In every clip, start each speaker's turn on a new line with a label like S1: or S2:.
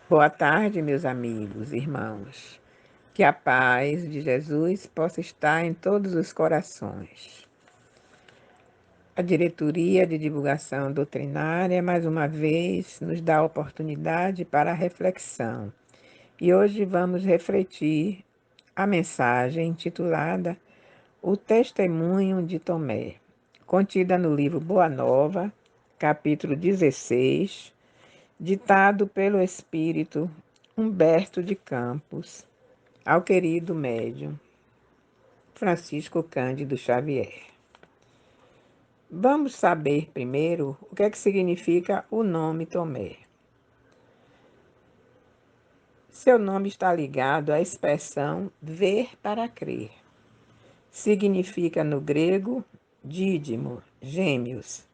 S1: Boa tarde, meus amigos, irmãos. Que a paz de Jesus possa estar em todos os corações. A Diretoria de Divulgação Doutrinária, mais uma vez, nos dá a oportunidade para a reflexão. E hoje vamos refletir a mensagem intitulada O Testemunho de Tomé, contida no livro Boa Nova, capítulo 16, ditado pelo Espírito Humberto de Campos, ao querido médium Francisco Cândido Xavier. Vamos saber primeiro o que é que significa o nome Tomé. Seu nome está ligado à expressão ver para crer. Significa no grego dídimo, gêmeos,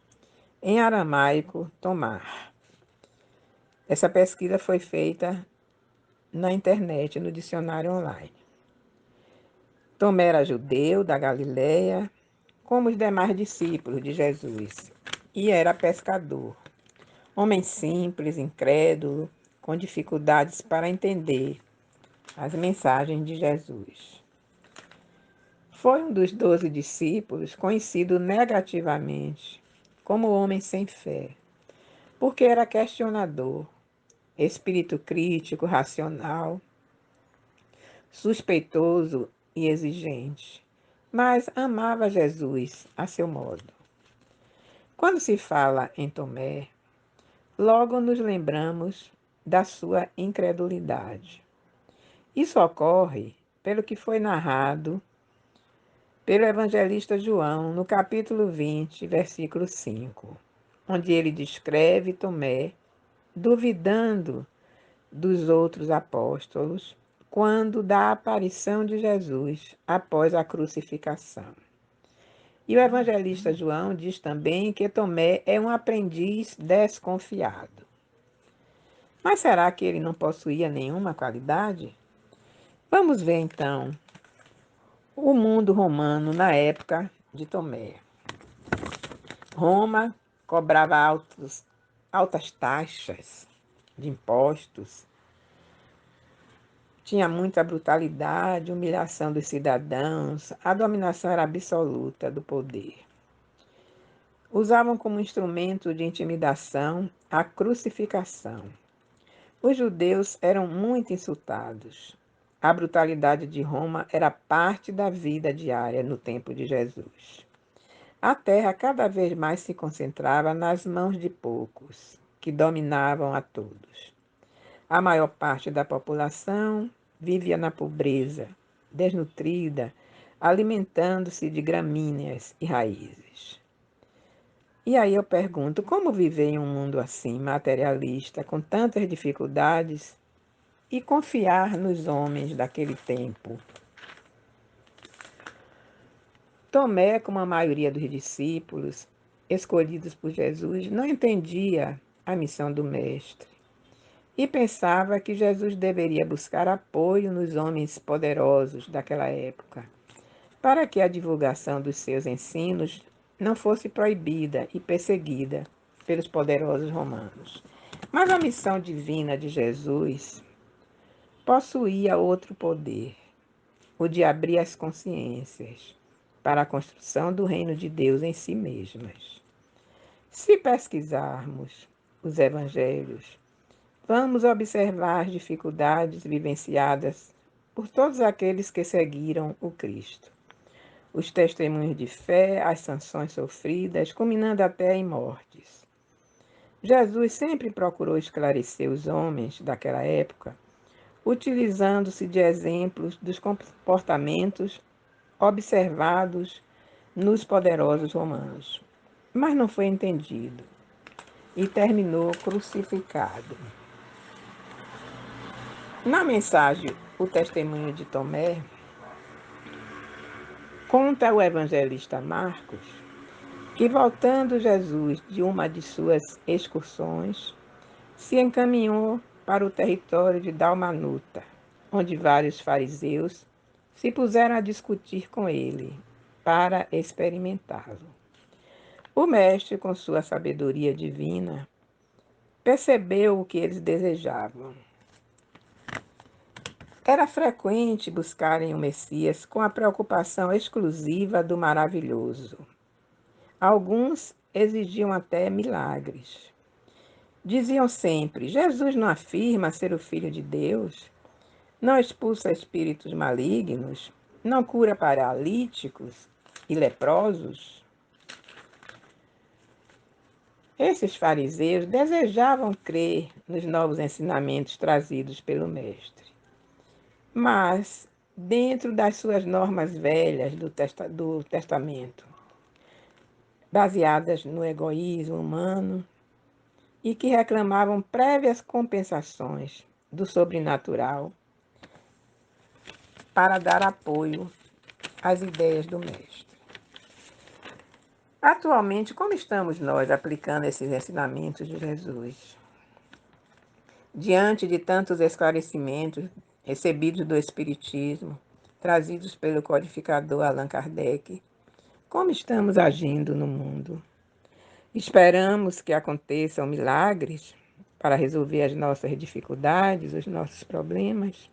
S1: em aramaico tomar. Essa pesquisa foi feita na internet, no dicionário online. Tomé era judeu da Galileia, como os demais discípulos de Jesus, e era pescador. Homem simples, incrédulo, com dificuldades para entender as mensagens de Jesus. Foi um dos 12 discípulos conhecido negativamente como homem sem fé, porque era questionador, espírito crítico, racional, suspeitoso e exigente, mas amava Jesus a seu modo. Quando se fala em Tomé, logo nos lembramos da sua incredulidade. Isso ocorre pelo que foi narrado pelo evangelista João no capítulo 20, versículo 5, onde ele descreve Tomé duvidando dos outros apóstolos quando da aparição de Jesus após a crucificação. E o evangelista João diz também que Tomé é um aprendiz desconfiado. Mas será que ele não possuía nenhuma qualidade? Vamos ver então o mundo romano na época de Tomé. Roma cobrava altas taxas de impostos, tinha muita brutalidade, humilhação dos cidadãos, a dominação era absoluta do poder. Usavam como instrumento de intimidação a crucificação. Os judeus eram muito insultados. A brutalidade de Roma era parte da vida diária no tempo de Jesus. A terra cada vez mais se concentrava nas mãos de poucos, que dominavam a todos. A maior parte da população vivia na pobreza, desnutrida, alimentando-se de gramíneas e raízes. E aí eu pergunto, como viver em um mundo assim, materialista, com tantas dificuldades, e confiar nos homens daquele tempo? Tomé, como a maioria dos discípulos escolhidos por Jesus, não entendia a missão do Mestre e pensava que Jesus deveria buscar apoio nos homens poderosos daquela época, para que a divulgação dos seus ensinos não fosse proibida e perseguida pelos poderosos romanos. Mas a missão divina de Jesus possuía outro poder, o de abrir as consciências para a construção do reino de Deus em si mesmas. Se pesquisarmos os evangelhos, vamos observar as dificuldades vivenciadas por todos aqueles que seguiram o Cristo. Os testemunhos de fé, as sanções sofridas, culminando até em mortes. Jesus sempre procurou esclarecer os homens daquela época, utilizando-se de exemplos dos comportamentos observados nos poderosos romanos. Mas não foi entendido e terminou crucificado. Na mensagem O Testemunho de Tomé, conta o evangelista Marcos que, voltando Jesus de uma de suas excursões, se encaminhou para o território de Dalmanuta, onde vários fariseus se puseram a discutir com ele para experimentá-lo. O mestre, com sua sabedoria divina, percebeu o que eles desejavam Era frequente buscarem o Messias com a preocupação exclusiva do maravilhoso. Alguns exigiam até milagres. Diziam sempre: Jesus não afirma ser o Filho de Deus, não expulsa espíritos malignos, não cura paralíticos e leprosos. Esses fariseus desejavam crer nos novos ensinamentos trazidos pelo Mestre, mas dentro das suas normas velhas do Testamento, baseadas no egoísmo humano e que reclamavam prévias compensações do sobrenatural para dar apoio às ideias do Mestre. Atualmente, como estamos nós aplicando esses ensinamentos de Jesus? Diante de tantos esclarecimentos recebidos do Espiritismo, trazidos pelo codificador Allan Kardec, como estamos agindo no mundo? Esperamos que aconteçam milagres para resolver as nossas dificuldades, os nossos problemas?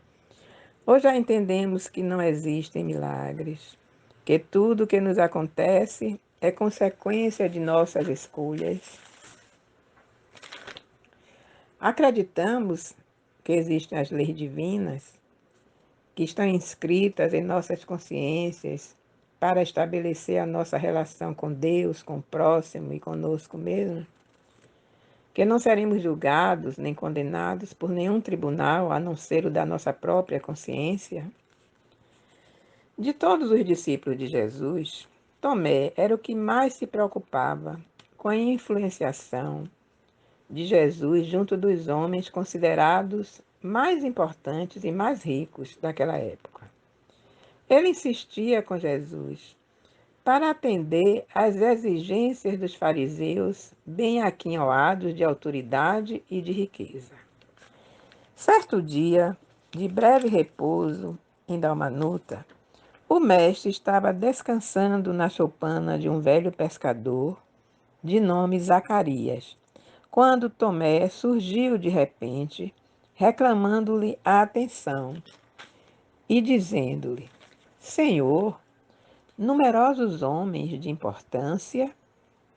S1: Ou já entendemos que não existem milagres, que tudo que nos acontece é consequência de nossas escolhas? Acreditamos que existem as leis divinas que estão inscritas em nossas consciências para estabelecer a nossa relação com Deus, com o próximo e conosco mesmo? Que não seremos julgados nem condenados por nenhum tribunal a não ser o da nossa própria consciência? De todos os discípulos de Jesus, Tomé era o que mais se preocupava com a influenciação de Jesus junto dos homens considerados mais importantes e mais ricos daquela época. Ele insistia com Jesus para atender às exigências dos fariseus bem aquinhoados de autoridade e de riqueza. Certo dia, de breve repouso em Dalmanuta, o mestre estava descansando na choupana de um velho pescador de nome Zacarias, quando Tomé surgiu de repente, reclamando-lhe a atenção e dizendo-lhe: Senhor, numerosos homens de importância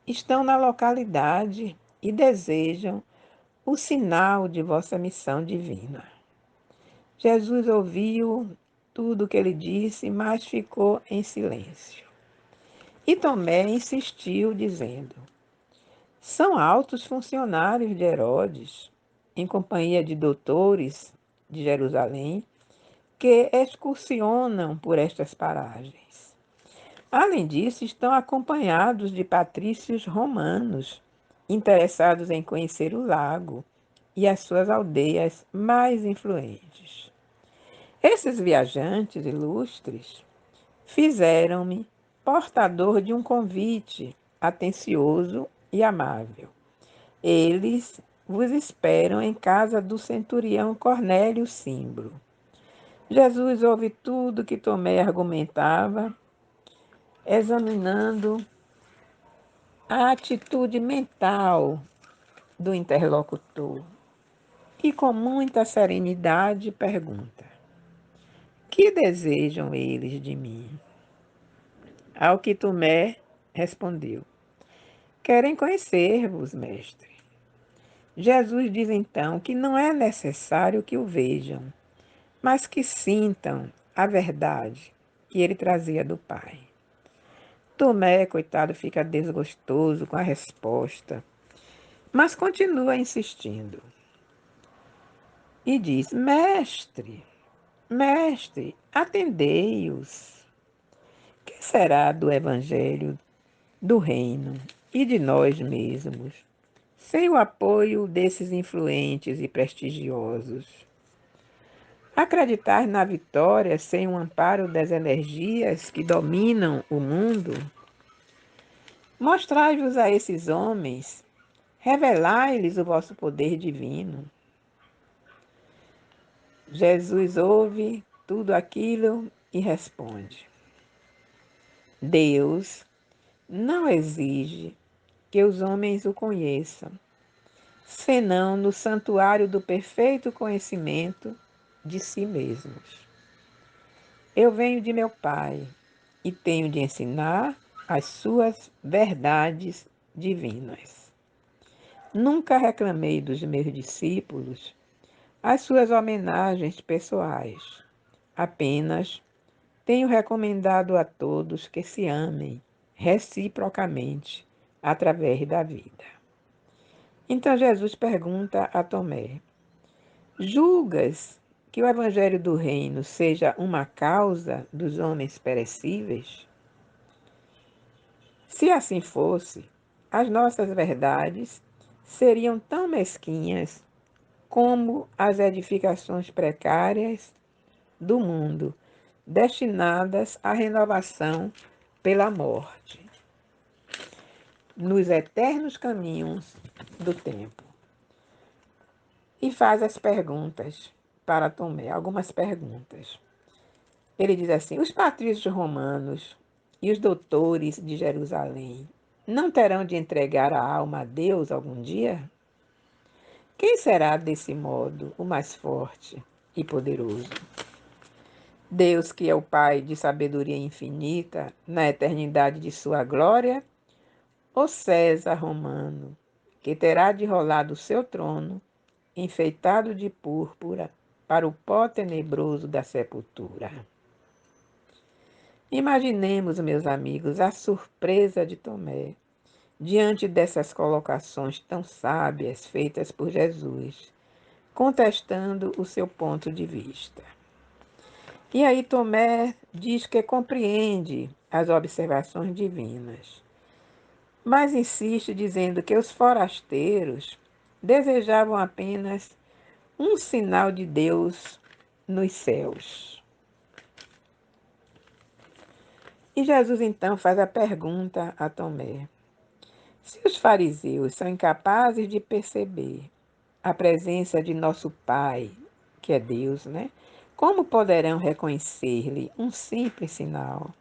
S1: estão na localidade e desejam o sinal de vossa missão divina. Jesus ouviu tudo o que ele disse, mas ficou em silêncio. E Tomé insistiu, dizendo: São altos funcionários de Herodes, em companhia de doutores de Jerusalém, que excursionam por estas paragens. Além disso, estão acompanhados de patrícios romanos, interessados em conhecer o lago e as suas aldeias mais influentes. Esses viajantes ilustres fizeram-me portador de um convite atencioso e amável. Eles vos esperam em casa do centurião Cornélio Cimbro. Jesus ouve tudo que Tomé argumentava, examinando a atitude mental do interlocutor e, com muita serenidade, pergunta: Que desejam eles de mim? Ao que Tomé respondeu: Querem conhecer-vos, mestre. Jesus diz então que não é necessário que o vejam, mas que sintam a verdade que ele trazia do Pai. Tomé, coitado, fica desgostoso com a resposta, mas continua insistindo. E diz: Mestre, mestre, atendei-os. Que será do Evangelho, do Reino e de nós mesmos, sem o apoio desses influentes e prestigiosos? Acreditar na vitória sem o amparo das energias que dominam o mundo? Mostrai-vos a esses homens, revelai-lhes o vosso poder divino. Jesus ouve tudo aquilo e responde: Deus não exige que os homens o conheçam, senão no santuário do perfeito conhecimento de si mesmos. Eu venho de meu Pai e tenho de ensinar as suas verdades divinas. Nunca reclamei dos meus discípulos as suas homenagens pessoais. Apenas tenho recomendado a todos que se amem reciprocamente através da vida. Então Jesus pergunta a Tomé: julgas que o Evangelho do Reino seja uma causa dos homens perecíveis? Se assim fosse, as nossas verdades seriam tão mesquinhas como as edificações precárias do mundo, destinadas à renovação pela morte, nos eternos caminhos do tempo. E faz as perguntas para Tomé, algumas perguntas. Ele diz assim: os patrícios romanos e os doutores de Jerusalém não terão de entregar a alma a Deus algum dia? Quem será, desse modo, o mais forte e poderoso? Deus, que é o Pai de sabedoria infinita, na eternidade de sua glória, ou César romano, que terá de rolar do seu trono, enfeitado de púrpura, para o pó tenebroso da sepultura? Imaginemos, meus amigos, a surpresa de Tomé diante dessas colocações tão sábias feitas por Jesus, contestando o seu ponto de vista. E aí Tomé diz que compreende as observações divinas, mas insiste dizendo que os forasteiros desejavam apenas um sinal de Deus nos céus. E Jesus então faz a pergunta a Tomé: se os fariseus são incapazes de perceber a presença de nosso Pai, que é Deus, né? Como poderão reconhecer-lhe um simples sinal?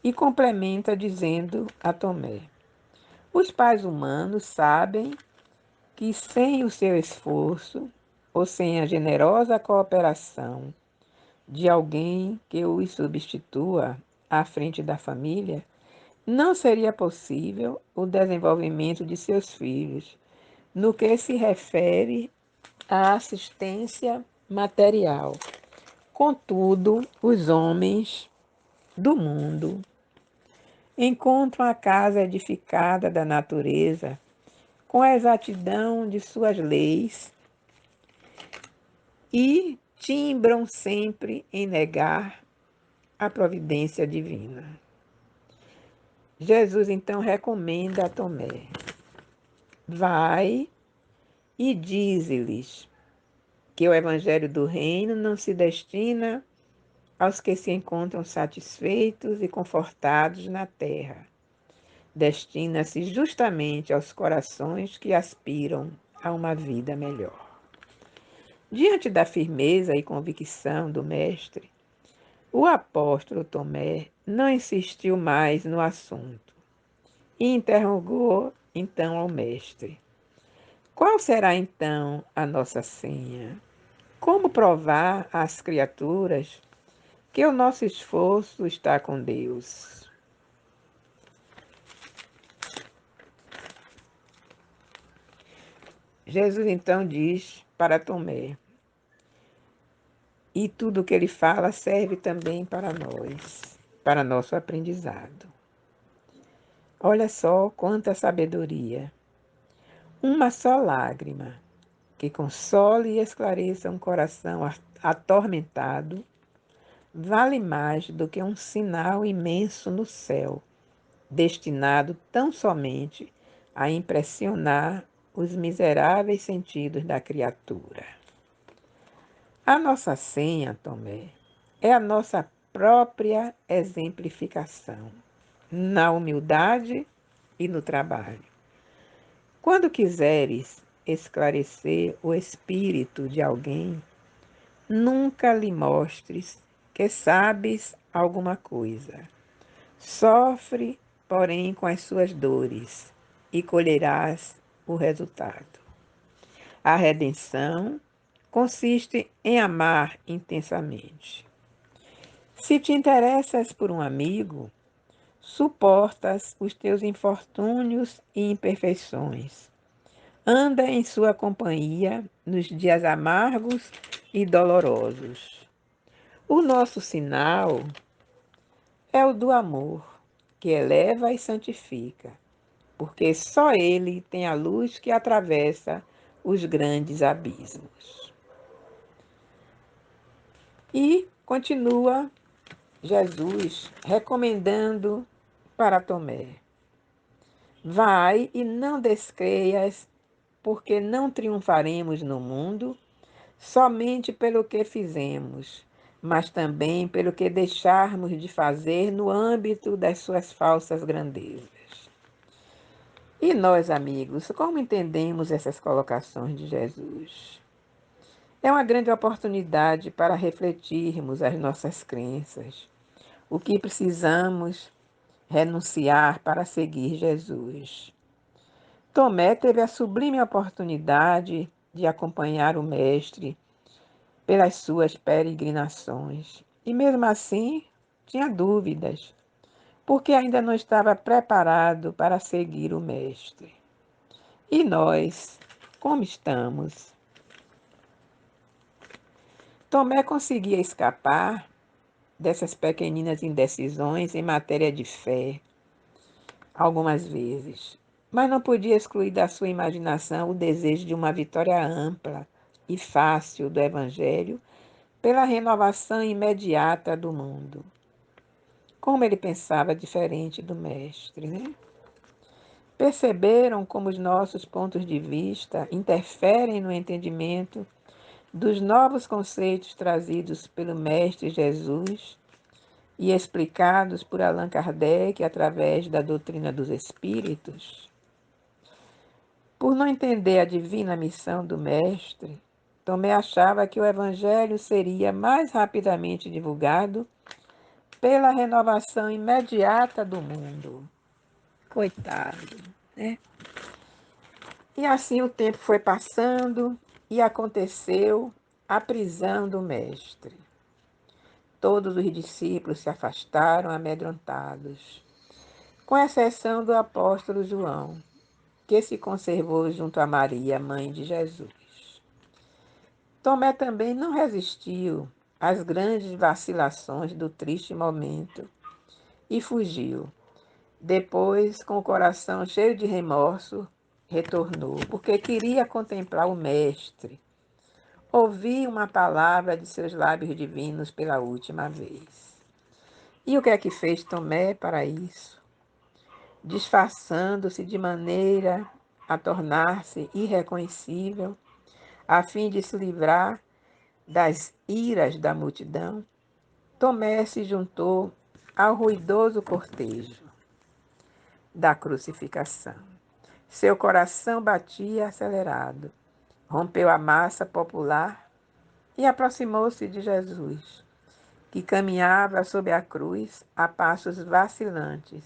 S1: E complementa dizendo a Tomé: os pais humanos sabem que sem o seu esforço ou sem a generosa cooperação de alguém que os substitua à frente da família, não seria possível o desenvolvimento de seus filhos no que se refere à assistência material. Contudo, os homens do mundo encontram a casa edificada da natureza com a exatidão de suas leis e timbram sempre em negar a providência divina. Jesus então recomenda a Tomé: vai e dize-lhes que o Evangelho do Reino não se destina aos que se encontram satisfeitos e confortados na terra. Destina-se justamente aos corações que aspiram a uma vida melhor. Diante da firmeza e convicção do Mestre, o apóstolo Tomé não insistiu mais no assunto e interrogou então ao Mestre: qual será então a nossa senha? Como provar às criaturas que o nosso esforço está com Deus? Jesus então diz para Tomé, e tudo o que ele fala serve também para nós, para nosso aprendizado. Olha só quanta sabedoria. Uma só lágrima que console e esclareça um coração atormentado vale mais do que um sinal imenso no céu, destinado tão somente a impressionar os miseráveis sentidos da criatura. A nossa senha, Tomé, é a nossa própria exemplificação, na humildade e no trabalho. Quando quiseres esclarecer o espírito de alguém, nunca lhe mostres que sabes alguma coisa. Sofre, porém, com as suas dores e colherás o resultado. A redenção, consiste em amar intensamente. Se te interessas por um amigo, suportas os teus infortúnios e imperfeições. Anda em sua companhia nos dias amargos e dolorosos. O nosso sinal é o do amor, que eleva e santifica, porque só ele tem a luz que atravessa os grandes abismos. E continua Jesus recomendando para Tomé: vai e não descreias, porque não triunfaremos no mundo somente pelo que fizemos, mas também pelo que deixarmos de fazer no âmbito das suas falsas grandezas. E nós, amigos, como entendemos essas colocações de Jesus? É uma grande oportunidade para refletirmos as nossas crenças, o que precisamos renunciar para seguir Jesus. Tomé teve a sublime oportunidade de acompanhar o Mestre pelas suas peregrinações e, mesmo assim, tinha dúvidas, porque ainda não estava preparado para seguir o Mestre. E nós, como estamos? Tomé conseguia escapar dessas pequeninas indecisões em matéria de fé, algumas vezes, mas não podia excluir da sua imaginação o desejo de uma vitória ampla e fácil do Evangelho pela renovação imediata do mundo. Como ele pensava diferente do Mestre, né? Perceberam como os nossos pontos de vista interferem no entendimento dos novos conceitos trazidos pelo Mestre Jesus e explicados por Allan Kardec através da doutrina dos Espíritos? Por não entender a divina missão do Mestre, Tomé achava que o Evangelho seria mais rapidamente divulgado pela renovação imediata do mundo. Coitado, né? E assim o tempo foi passando e aconteceu a prisão do Mestre. Todos os discípulos se afastaram amedrontados, com exceção do apóstolo João, que se conservou junto a Maria, mãe de Jesus. Tomé também não resistiu às grandes vacilações do triste momento e fugiu. Depois, com o coração cheio de remorso, retornou, porque queria contemplar o Mestre, ouvir uma palavra de seus lábios divinos pela última vez. E o que é que fez Tomé para isso? Disfarçando-se de maneira a tornar-se irreconhecível, a fim de se livrar das iras da multidão, Tomé se juntou ao ruidoso cortejo da crucificação. Seu coração batia acelerado. Rompeu a massa popular e aproximou-se de Jesus, que caminhava sob a cruz a passos vacilantes,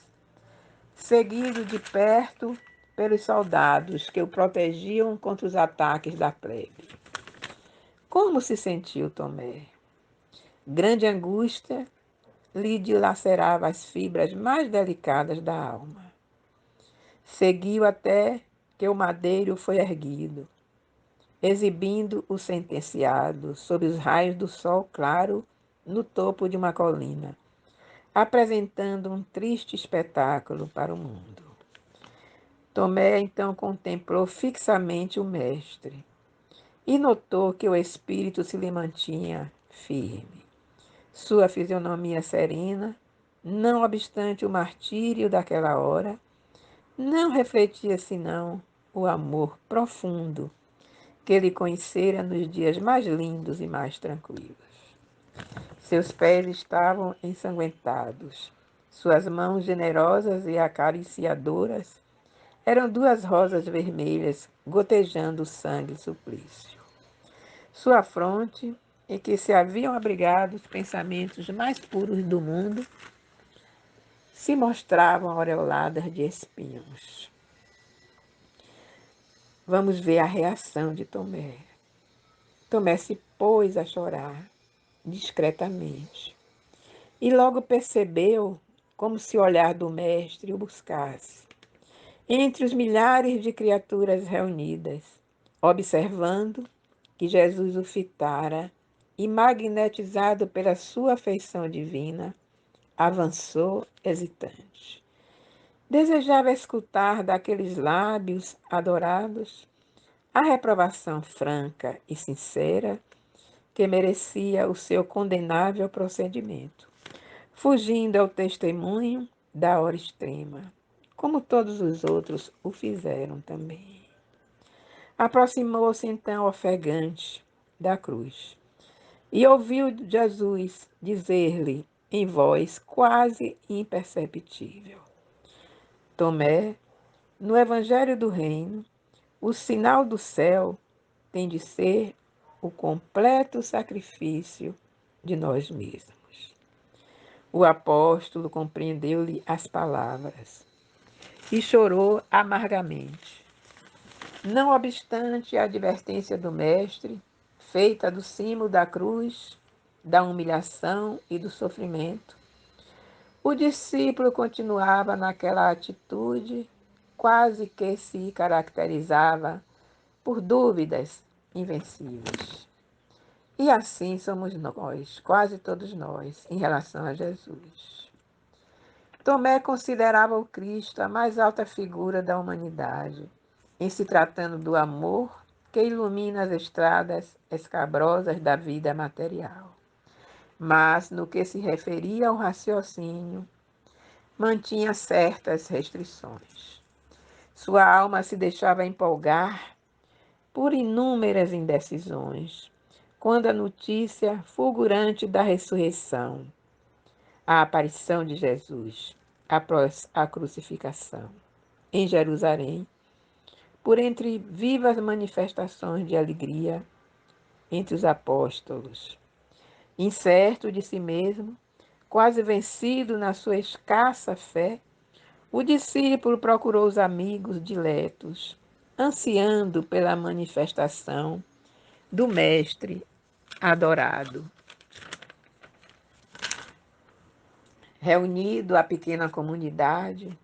S1: seguido de perto pelos soldados que o protegiam contra os ataques da plebe. Como se sentiu Tomé? Grande angústia lhe dilacerava as fibras mais delicadas da alma. Seguiu até que o madeiro foi erguido, exibindo o sentenciado sob os raios do sol claro no topo de uma colina, apresentando um triste espetáculo para o mundo. Tomé então contemplou fixamente o Mestre e notou que o espírito se lhe mantinha firme. Sua fisionomia serena, não obstante o martírio daquela hora, não refletia senão o amor profundo que ele conhecera nos dias mais lindos e mais tranquilos. Seus pés estavam ensanguentados, suas mãos generosas e acariciadoras eram duas rosas vermelhas gotejando sangue suplício. Sua fronte, em que se haviam abrigado os pensamentos mais puros do mundo, se mostravam aureoladas de espinhos. Vamos ver a reação de Tomé. Tomé se pôs a chorar discretamente e logo percebeu como se o olhar do mestre o buscasse entre os milhares de criaturas reunidas, observando que Jesus o fitara e, magnetizado pela sua afeição divina, avançou hesitante. Desejava escutar daqueles lábios adorados a reprovação franca e sincera que merecia o seu condenável procedimento, fugindo ao testemunho da hora extrema, como todos os outros o fizeram também. Aproximou-se então ofegante da cruz e ouviu Jesus dizer-lhe em voz quase imperceptível: Tomé, no Evangelho do Reino, o sinal do céu tem de ser o completo sacrifício de nós mesmos. O apóstolo compreendeu-lhe as palavras e chorou amargamente. Não obstante a advertência do Mestre, feita do cimo da cruz, da humilhação e do sofrimento, o discípulo continuava naquela atitude, quase que se caracterizava por dúvidas invencíveis. E assim somos nós, quase todos nós, em relação a Jesus. Tomé considerava o Cristo a mais alta figura da humanidade, em se tratando do amor que ilumina as estradas escabrosas da vida material. Mas, no que se referia ao raciocínio, mantinha certas restrições. Sua alma se deixava empolgar por inúmeras indecisões, quando a notícia fulgurante da ressurreição, a aparição de Jesus após a crucificação em Jerusalém, por entre vivas manifestações de alegria entre os apóstolos. Incerto de si mesmo, quase vencido na sua escassa fé, o discípulo procurou os amigos diletos, ansiando pela manifestação do Mestre adorado. Reunido a pequena comunidade,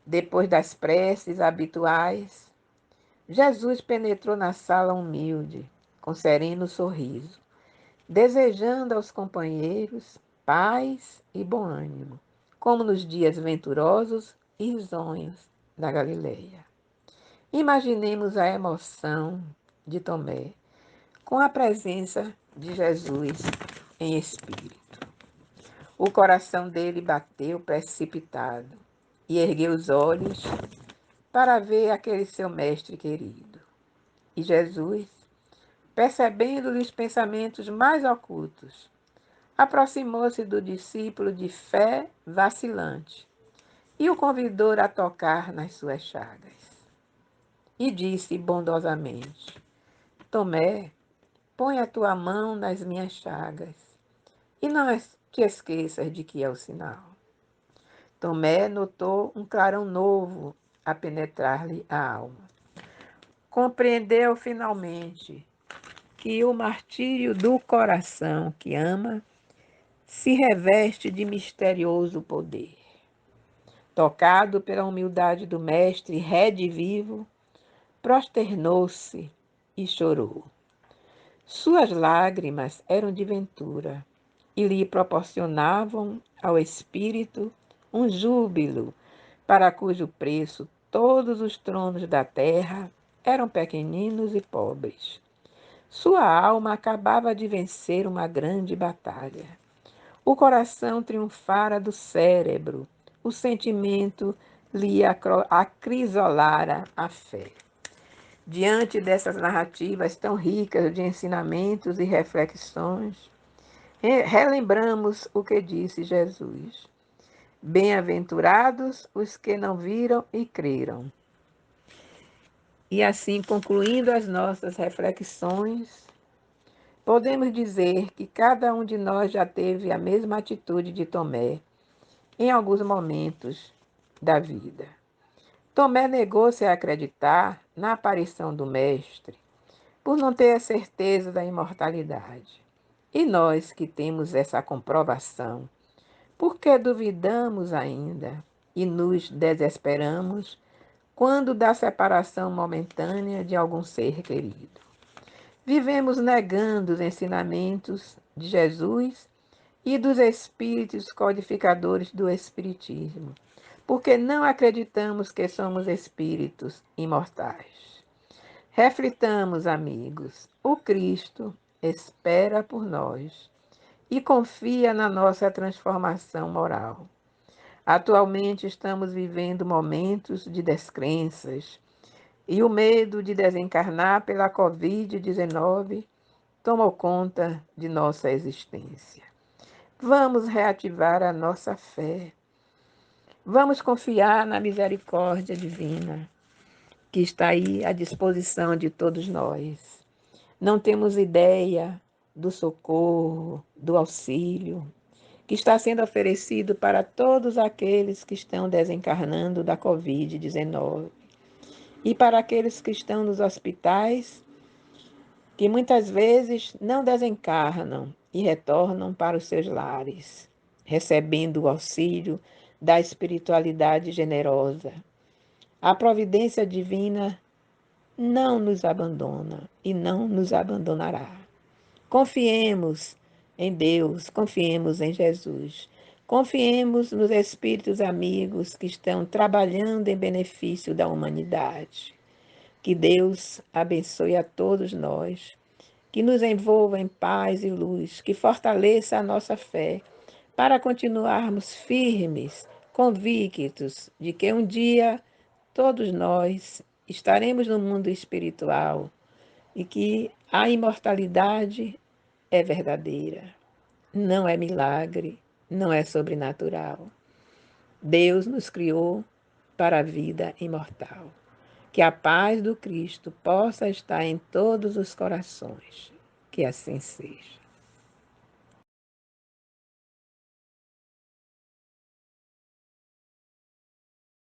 S1: depois das preces habituais, Jesus penetrou na sala humilde, com sereno sorriso, desejando aos companheiros paz e bom ânimo, como nos dias venturosos e risonhos da Galileia. Imaginemos a emoção de Tomé com a presença de Jesus em espírito. O coração dele bateu precipitado e ergueu os olhos para ver aquele seu mestre querido. E Jesus, percebendo-lhe os pensamentos mais ocultos, aproximou-se do discípulo de fé vacilante e o convidou a tocar nas suas chagas. E disse bondosamente: Tomé, põe a tua mão nas minhas chagas e não te esqueças de que é o sinal. Tomé notou um clarão novo a penetrar-lhe a alma. Compreendeu finalmente que o martírio do coração que ama se reveste de misterioso poder. Tocado pela humildade do mestre redivivo, prosternou-se e chorou. Suas lágrimas eram de ventura e lhe proporcionavam ao espírito um júbilo para cujo preço todos os tronos da terra eram pequeninos e pobres. Sua alma acabava de vencer uma grande batalha. O coração triunfara do cérebro, o sentimento lhe acrisolara a fé. Diante dessas narrativas tão ricas de ensinamentos e reflexões, relembramos o que disse Jesus. Bem-aventurados os que não viram e creram. E assim, concluindo as nossas reflexões, podemos dizer que cada um de nós já teve a mesma atitude de Tomé em alguns momentos da vida. Tomé negou-se a acreditar na aparição do Mestre, por não ter a certeza da imortalidade. E nós que temos essa comprovação, por que duvidamos ainda e nos desesperamos quando da separação momentânea de algum ser querido? Vivemos negando os ensinamentos de Jesus e dos espíritos codificadores do Espiritismo, porque não acreditamos que somos espíritos imortais. Reflitamos, amigos, o Cristo espera por nós e confia na nossa transformação moral. Atualmente estamos vivendo momentos de descrenças e o medo de desencarnar pela Covid-19 tomou conta de nossa existência. Vamos reativar a nossa fé. Vamos confiar na misericórdia divina, que está aí à disposição de todos nós. Não temos ideia do socorro, do auxílio, que está sendo oferecido para todos aqueles que estão desencarnando da Covid-19 e para aqueles que estão nos hospitais, que muitas vezes não desencarnam e retornam para os seus lares, recebendo o auxílio da espiritualidade generosa. A providência divina não nos abandona e não nos abandonará. Confiemos em Deus, confiemos em Jesus. Confiemos nos espíritos amigos que estão trabalhando em benefício da humanidade. Que Deus abençoe a todos nós, que nos envolva em paz e luz, que fortaleça a nossa fé, para continuarmos firmes, convictos de que um dia todos nós estaremos no mundo espiritual e que a imortalidade é verdadeira, não é milagre, não é sobrenatural. Deus nos criou para a vida imortal. Que a paz do Cristo possa estar em todos os corações. Que assim seja.